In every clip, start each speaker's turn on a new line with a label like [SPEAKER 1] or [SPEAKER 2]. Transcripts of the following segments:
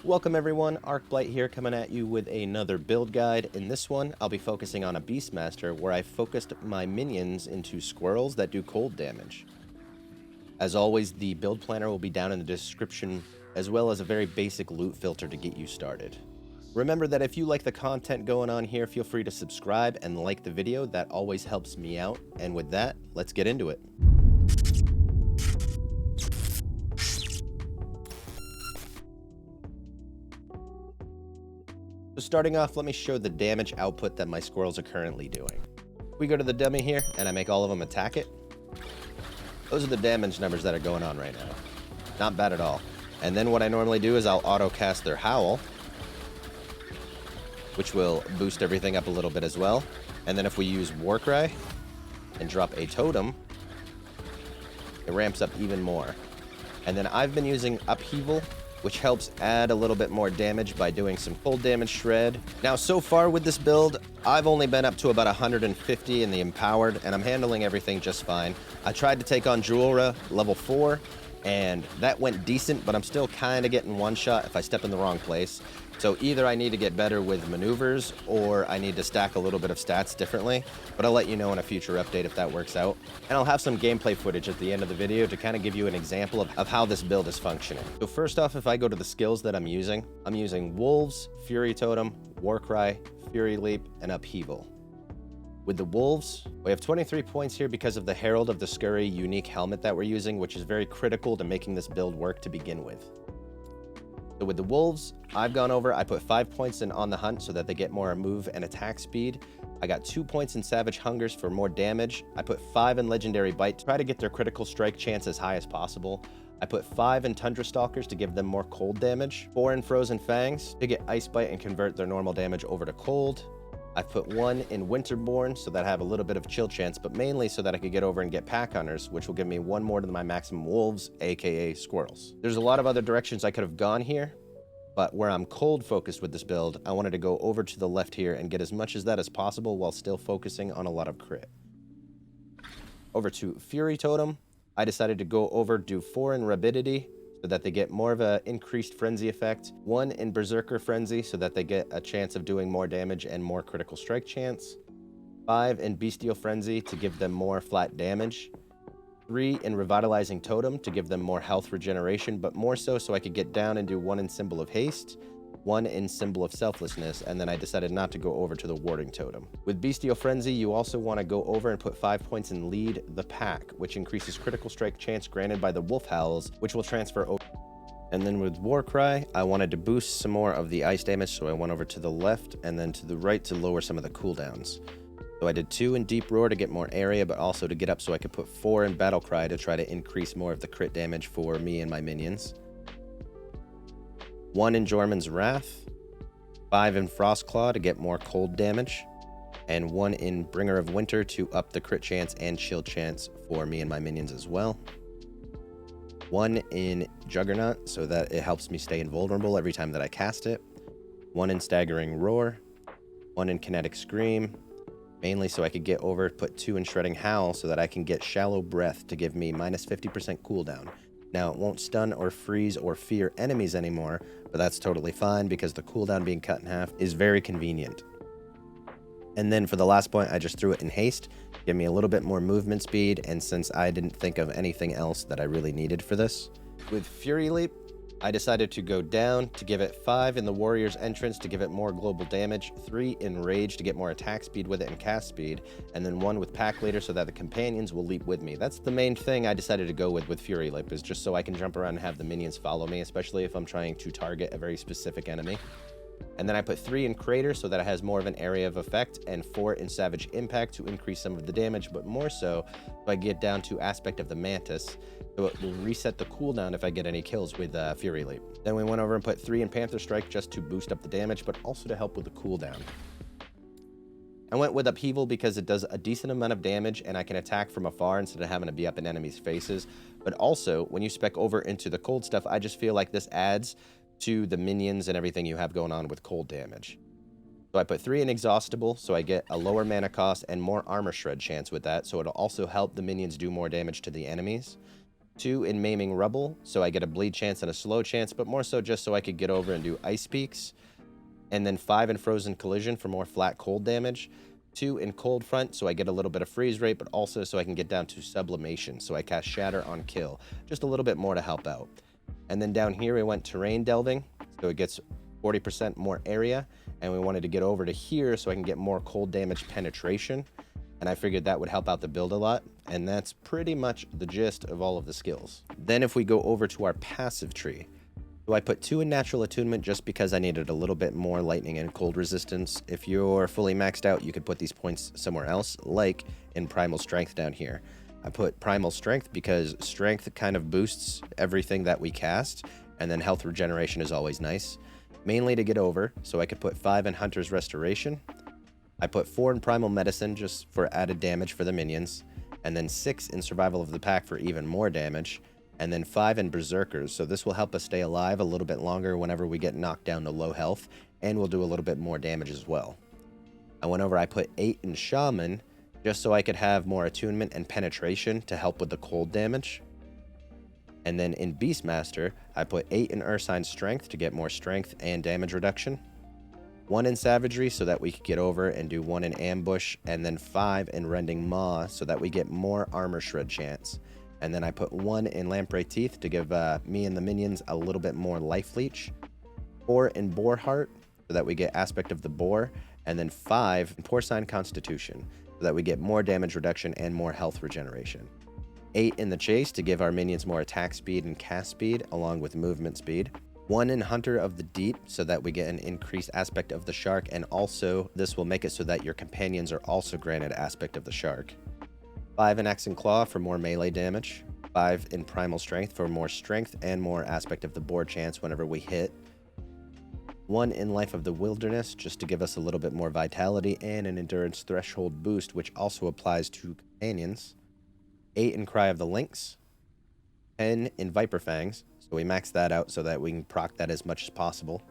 [SPEAKER 1] Welcome everyone, Arcblight here coming at you with another build guide. In this one, I'll be focusing on a BeastMaster where I focused my minions into squirrels that do cold damage. As always, the build planner will be down in the description, as well as a very basic loot filter to get you started. Remember that if you like the content going on here, feel free to subscribe and like the video. That always helps me out. And with that, let's get into it. So starting off, let me show the damage output that my squirrels are currently doing. We go to the dummy here, and I make all of them attack it. Those are the damage numbers that are going on right now. Not bad at all. And then what I normally do is I'll auto cast their howl, which will boost everything up a little bit as well. And then if we use Warcry and drop a totem, it ramps up even more. And then I've been using Upheaval, which helps add a little bit more damage by doing some cold damage shred. Now, so far with this build, I've only been up to about 150 in the empowered, and I'm handling everything just fine. I tried to take on Jewelra level 4, and that went decent, but I'm still kind of getting one shot if I step in the wrong place. So either I need to get better with maneuvers, or I need to stack a little bit of stats differently, but I'll let you know in a future update if that works out. And I'll have some gameplay footage at the end of the video to kind of give you an example of how this build is functioning. So first off, if I go to the skills that I'm using Wolves, Fury Totem, Warcry, Fury Leap, and Upheaval. With the Wolves, we have 23 points here because of the Herald of the Scurry unique helmet that we're using, which is very critical to making this build work to begin with. So with the Wolves, I've gone over, I put 5 points in On the Hunt so that they get more move and attack speed. I got 2 points in Savage Hungers for more damage. I put 5 in Legendary Bite to try to get their critical strike chance as high as possible. I put 5 in Tundra Stalkers to give them more cold damage. 4 in Frozen Fangs to get Ice Bite and convert their normal damage over to cold. I've put 1 in Winterborn so that I have a little bit of chill chance, but mainly so that I could get over and get Pack Hunters, which will give me 1 more to my maximum Wolves, aka Squirrels. There's a lot of other directions I could have gone here, but where I'm cold focused with this build, I wanted to go over to the left here and get as much as that as possible while still focusing on a lot of crit. Over to Fury Totem, I decided to go over, do 4 in Rabidity, so that they get more of an increased frenzy effect, 1 in Berserker Frenzy so that they get a chance of doing more damage and more critical strike chance, 5 in Bestial Frenzy to give them more flat damage, 3 in Revitalizing Totem to give them more health regeneration, but more so I could get down and do 1 in Symbol of Haste, 1 in Symbol of Selflessness, and then I decided not to go over to the Warding Totem. With Bestial Frenzy, you also want to go over and put 5 points in Lead the Pack, which increases critical strike chance granted by the Wolf Howls, which will transfer over. And then with Warcry, I wanted to boost some more of the ice damage, so I went over to the left and then to the right to lower some of the cooldowns. So I did 2 in Deep Roar to get more area, but also to get up so I could put 4 in Battle Cry to try to increase more of the crit damage for me and my minions. 1 in Jormun's Wrath, 5 in Frostclaw to get more cold damage, and 1 in Bringer of Winter to up the crit chance and shield chance for me and my minions as well. 1 in Juggernaut so that it helps me stay invulnerable every time that I cast it. 1 in Staggering Roar, 1 in Kinetic Scream, mainly so I could get over, put 2 in Shredding Howl so that I can get Shallow Breath to give me minus 50% cooldown. Now, it won't stun or freeze or fear enemies anymore, but that's totally fine because the cooldown being cut in half is very convenient. And then for the last point, I just threw it in Haste, give me a little bit more movement speed, and since I didn't think of anything else that I really needed for this. With Fury Leap, I decided to go down to give it 5 in the Warrior's Entrance to give it more global damage, 3 in Rage to get more attack speed with it and cast speed, and then 1 with Pack Leader so that the companions will leap with me. That's the main thing I decided to go with Fury Leap, is just so I can jump around and have the minions follow me, especially if I'm trying to target a very specific enemy. And then I put 3 in Crater so that it has more of an area of effect, and 4 in Savage Impact to increase some of the damage, but more so if I get down to Aspect of the Mantis, so it will reset the cooldown if I get any kills with Fury Leap. Then we went over and put 3 in Panther Strike just to boost up the damage, but also to help with the cooldown. I went with Upheaval because it does a decent amount of damage and I can attack from afar instead of having to be up in enemies' faces. But also, when you spec over into the cold stuff, I just feel like this adds to the minions and everything you have going on with cold damage. So I put 3 in Exhaustible, so I get a lower mana cost and more armor shred chance with that, so it'll also help the minions do more damage to the enemies. 2 in Maiming Rubble, so I get a bleed chance and a slow chance, but more so just so I could get over and do Ice Peaks. And then 5 in Frozen Collision for more flat cold damage. 2 in Cold Front, so I get a little bit of freeze rate, but also so I can get down to Sublimation, so I cast Shatter on kill. Just a little bit more to help out. And then down here we went Terrain Delving, so it gets 40% more area, and we wanted to get over to here so I can get more cold damage penetration, and I figured that would help out the build a lot, and that's pretty much the gist of all of the skills. Then if we go over to our passive tree, so I put 2 in Natural Attunement just because I needed a little bit more lightning and cold resistance. If you're fully maxed out, you could put these points somewhere else, like in Primal Strength down here. I put Primal Strength because Strength kind of boosts everything that we cast, and then health regeneration is always nice. Mainly to get over, so I could put 5 in Hunter's Restoration. I put 4 in Primal Medicine just for added damage for the minions, and then 6 in Survival of the Pack for even more damage, and then 5 in Berserkers, so this will help us stay alive a little bit longer whenever we get knocked down to low health, and we'll do a little bit more damage as well. I went over, I put 8 in Shaman, just so I could have more attunement and penetration to help with the cold damage. And then in Beastmaster, I put 8 in Ursine Strength to get more strength and damage reduction. 1 in Savagery so that we could get over and do 1 in Ambush, and then 5 in Rending Maw so that we get more armor shred chance. And then I put 1 in Lamprey Teeth to give me and the minions a little bit more life leech. 4 in Boar Heart so that we get Aspect of the Boar, and then 5 in Porcine Constitution so that we get more damage reduction and more health regeneration. 8 in the Chase to give our minions more attack speed and cast speed along with movement speed. 1 in Hunter of the Deep so that we get an increased Aspect of the Shark, and also this will make it so that your companions are also granted Aspect of the Shark. 5 in Axe and Claw for more melee damage. 5 in Primal Strength for more strength and more Aspect of the Boar chance whenever we hit. 1 in Life of the Wilderness just to give us a little bit more vitality and an endurance threshold boost, which also applies to companions. 8 in Cry of the Lynx. 10 in Viper Fangs, so we max that out so that we can proc that as much as possible.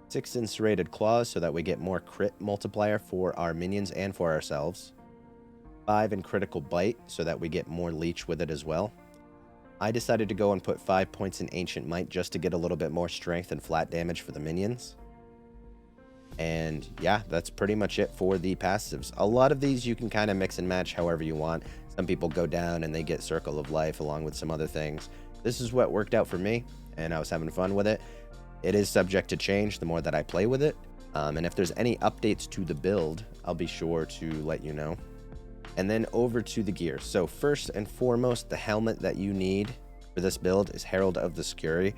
[SPEAKER 1] 6 in Serrated Claws so that we get more crit multiplier for our minions and for ourselves. 5 in Critical Bite so that we get more leech with it as well. I decided to go and put 5 points in Ancient Might just to get a little bit more strength and flat damage for the minions. And yeah, that's pretty much it for the passives. A lot of these you can kind of mix and match however you want. Some people go down and they get Circle of Life along with some other things. This is what worked out for me, and I was having fun with it. It is subject to change the more that I play with it. And if there's any updates to the build, I'll be sure to let you know. And then over to the gear. So first and foremost, the helmet that you need for this build is Herald of the Scurry.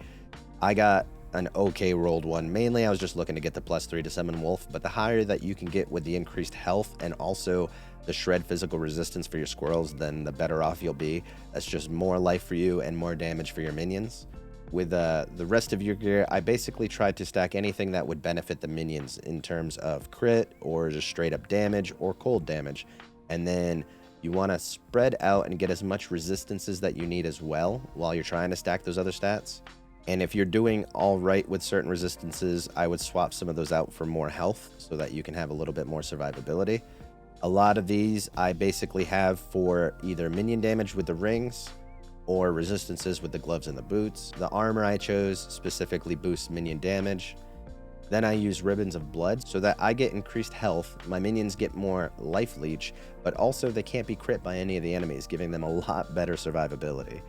[SPEAKER 1] I got an okay rolled one. Mainly I was just looking to get the +3 to summon Wolf, but the higher that you can get with the increased health and also the shred physical resistance for your squirrels, then the better off you'll be. That's just more life for you and more damage for your minions. With the rest of your gear, I basically tried to stack anything that would benefit the minions in terms of crit or just straight up damage or cold damage. And then you want to spread out and get as much resistances that you need as well while you're trying to stack those other stats. And if you're doing all right with certain resistances, I would swap some of those out for more health so that you can have a little bit more survivability. A lot of these I basically have for either minion damage with the rings or resistances with the gloves and the boots. The armor I chose specifically boosts minion damage. Then I use Ribbons of Blood so that I get increased health, my minions get more life leech, but also they can't be crit by any of the enemies, giving them a lot better survivability.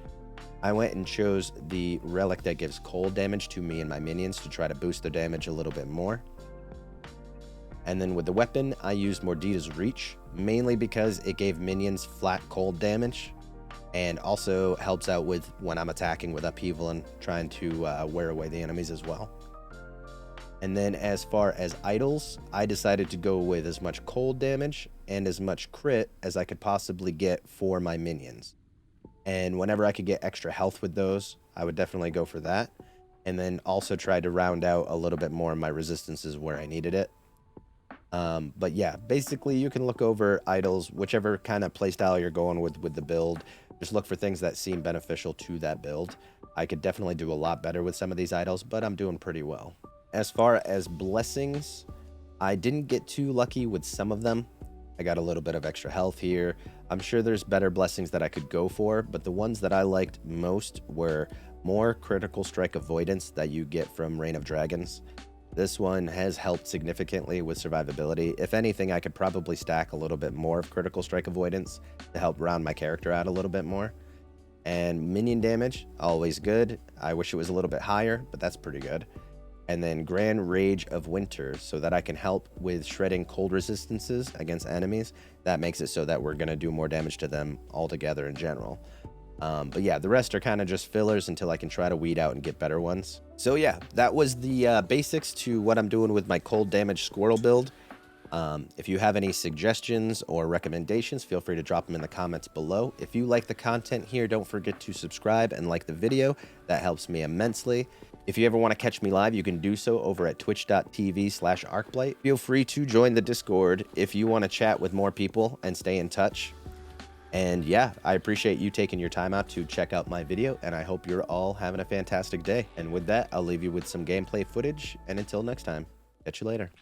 [SPEAKER 1] I went and chose the relic that gives cold damage to me and my minions to try to boost their damage a little bit more. And then with the weapon, I used Mordita's Reach, mainly because it gave minions flat cold damage, and also helps out with when I'm attacking with Upheaval and trying to wear away the enemies as well. And then as far as idols, I decided to go with as much cold damage and as much crit as I could possibly get for my minions. And whenever I could get extra health with those, I would definitely go for that. And then also try to round out a little bit more of my resistances where I needed it. But yeah, basically you can look over idols, whichever kind of playstyle you're going with the build. Just look for things that seem beneficial to that build. I could definitely do a lot better with some of these idols, but I'm doing pretty well. As far as blessings, I didn't get too lucky with some of them. I got a little bit of extra health here. I'm sure there's better blessings that I could go for, but the ones that I liked most were more critical strike avoidance that you get from Reign of Dragons. This one has helped significantly with survivability. If anything, I could probably stack a little bit more of critical strike avoidance to help round my character out a little bit more. And minion damage, always good. I wish it was a little bit higher, but that's pretty good. And then Grand Rage of Winter, so that I can help with shredding cold resistances against enemies. That makes it so that we're going to do more damage to them altogether in general. But yeah, the rest are kind of just fillers until I can try to weed out and get better ones. So yeah, that was the basics to what I'm doing with my Cold Damage Squirrel build. If you have any suggestions or recommendations, feel free to drop them in the comments below. If you like the content here, don't forget to subscribe and like the video. That helps me immensely. If you ever want to catch me live, you can do so over at twitch.tv/Arcblight. Feel free to join the Discord if you want to chat with more people and stay in touch. And yeah, I appreciate you taking your time out to check out my video, and I hope you're all having a fantastic day. And with that, I'll leave you with some gameplay footage, and until next time, catch you later.